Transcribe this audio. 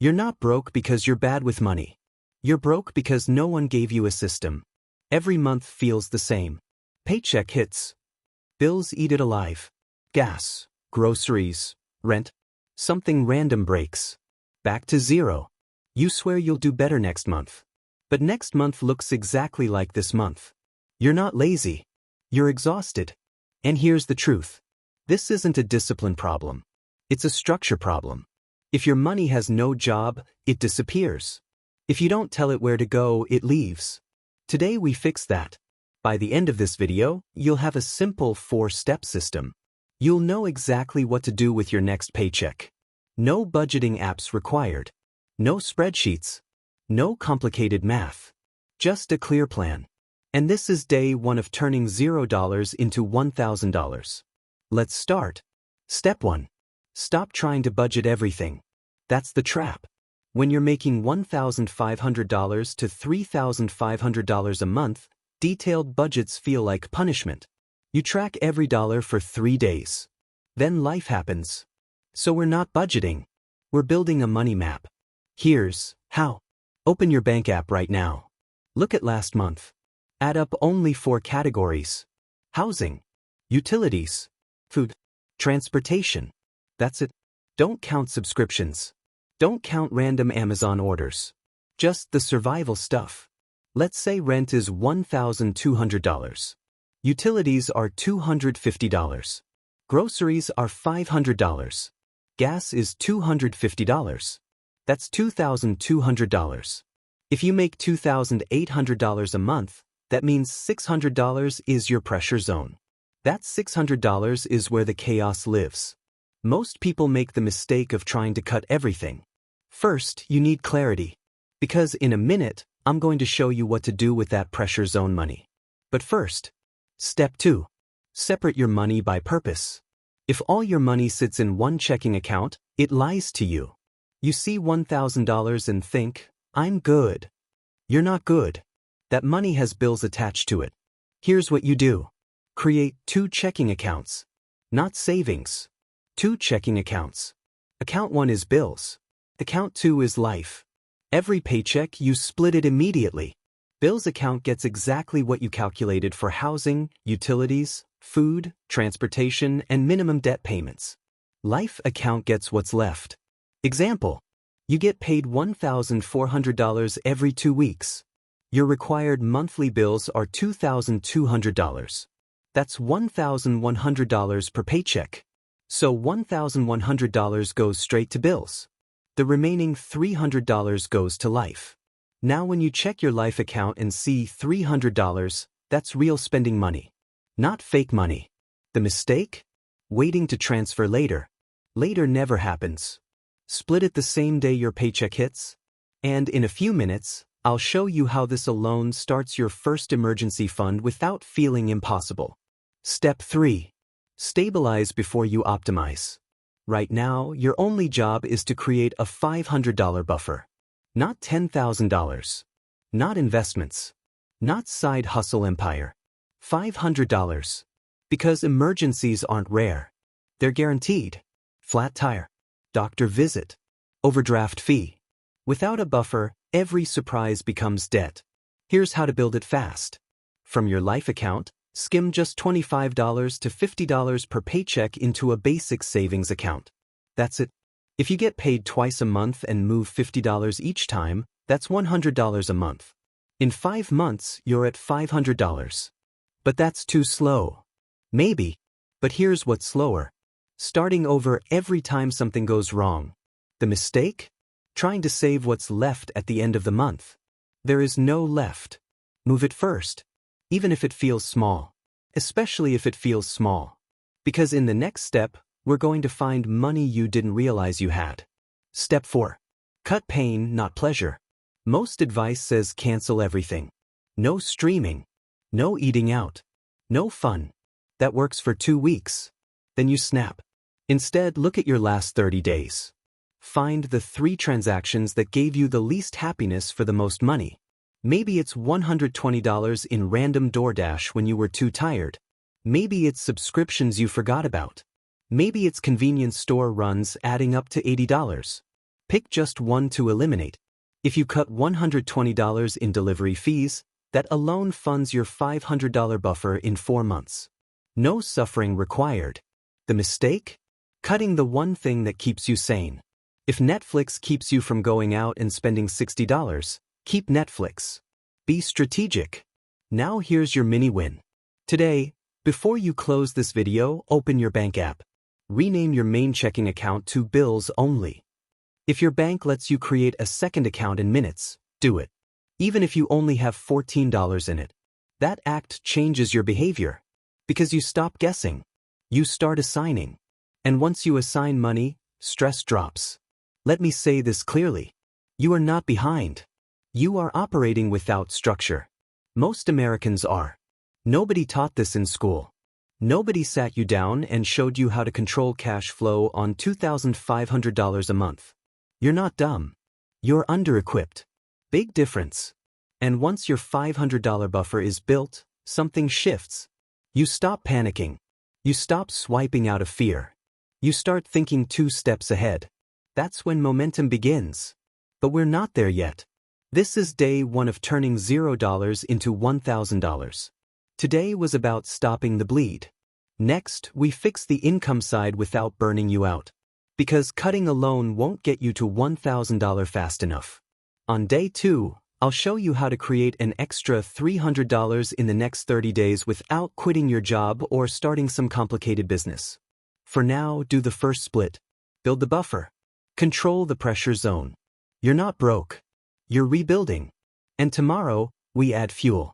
You're not broke because you're bad with money. You're broke because no one gave you a system. Every month feels the same. Paycheck hits. Bills eat it alive. Gas, groceries, rent. Something random breaks. Back to zero. You swear you'll do better next month. But next month looks exactly like this month. You're not lazy. You're exhausted. And here's the truth. This isn't a discipline problem. It's a structure problem. If your money has no job, it disappears. If you don't tell it where to go, it leaves. Today we fix that. By the end of this video, you'll have a simple 4-step system. You'll know exactly what to do with your next paycheck. No budgeting apps required. No spreadsheets. No complicated math. Just a clear plan. And this is day 1 of turning $0 into $1,000. Let's start. Step 1. Stop trying to budget everything. That's the trap. When you're making $1,500 to $3,500 a month, detailed budgets feel like punishment. You track every dollar for 3 days. Then life happens. So we're not budgeting. We're building a money map. Here's how. Open your bank app right now. Look at last month. Add up only 4 categories. Housing, utilities, food, transportation. That's it. Don't count subscriptions. Don't count random Amazon orders. Just the survival stuff. Let's say rent is $1,200. Utilities are $250. Groceries are $500. Gas is $250. That's $2,200. If you make $2,800 a month, that means $600 is your pressure zone. That $600 is where the chaos lives. Most people make the mistake of trying to cut everything. First, you need clarity. Because in a minute, I'm going to show you what to do with that pressure zone money. But first, step 2. Separate your money by purpose. If all your money sits in one checking account, it lies to you. You see $1,000 and think, I'm good. You're not good. That money has bills attached to it. Here's what you do. Create 2 checking accounts. Not savings. 2 checking accounts. Account 1 is bills. Account 2 is life. Every paycheck, you split it immediately. Bills account gets exactly what you calculated for housing, utilities, food, transportation, and minimum debt payments. Life account gets what's left. Example. You get paid $1,400 every 2 weeks. Your required monthly bills are $2,200. That's $1,100 per paycheck. So $1,100 goes straight to bills. The remaining $300 goes to life. Now when you check your life account and see $300, that's real spending money. Not fake money. The mistake? Waiting to transfer later. Later never happens. Split it the same day your paycheck hits. And in a few minutes, I'll show you how this alone starts your first emergency fund without feeling impossible. Step 3. Stabilize before you optimize. Right now, your only job is to create a $500 buffer. Not $10,000. Not investments. Not side hustle empire. $500. Because emergencies aren't rare. They're guaranteed. Flat tire. Doctor visit. Overdraft fee. Without a buffer, every surprise becomes debt. Here's how to build it fast. From your life account, skim just $25 to $50 per paycheck into a basic savings account. That's it. If you get paid twice a month and move $50 each time, that's $100 a month. In 5 months, you're at $500. But that's too slow. Maybe. But here's what's slower. Starting over every time something goes wrong. The mistake? Trying to save what's left at the end of the month. There is no left. Move it first. Even if it feels small. Especially if it feels small. Because in the next step, we're going to find money you didn't realize you had. Step 4. Cut pain, not pleasure. Most advice says cancel everything. No streaming. No eating out. No fun. That works for 2 weeks. Then you snap. Instead, look at your last 30 days. Find the 3 transactions that gave you the least happiness for the most money. Maybe it's $120 in random DoorDash when you were too tired. Maybe it's subscriptions you forgot about. Maybe it's convenience store runs adding up to $80. Pick just one to eliminate. If you cut $120 in delivery fees, that alone funds your $500 buffer in 4 months. No suffering required. The mistake? Cutting the one thing that keeps you sane. If Netflix keeps you from going out and spending $60, keep Netflix. Be strategic. Now here's your mini win. Today, before you close this video, open your bank app. Rename your main checking account to Bills Only. If your bank lets you create a second account in minutes, do it. Even if you only have $14 in it. That act changes your behavior. Because you stop guessing. You start assigning. And once you assign money, stress drops. Let me say this clearly. You are not behind. You are operating without structure. Most Americans are. Nobody taught this in school. Nobody sat you down and showed you how to control cash flow on $2,500 a month. You're not dumb. You're under-equipped. Big difference. And once your $500 buffer is built, something shifts. You stop panicking. You stop swiping out of fear. You start thinking 2 steps ahead. That's when momentum begins. But we're not there yet. This is day 1 of turning $0 into $1,000. Today was about stopping the bleed. Next, we fix the income side without burning you out. Because cutting alone won't get you to $1,000 fast enough. On day 2, I'll show you how to create an extra $300 in the next 30 days without quitting your job or starting some complicated business. For now, do the first split. Build the buffer. Control the pressure zone. You're not broke. You're rebuilding. And tomorrow, we add fuel.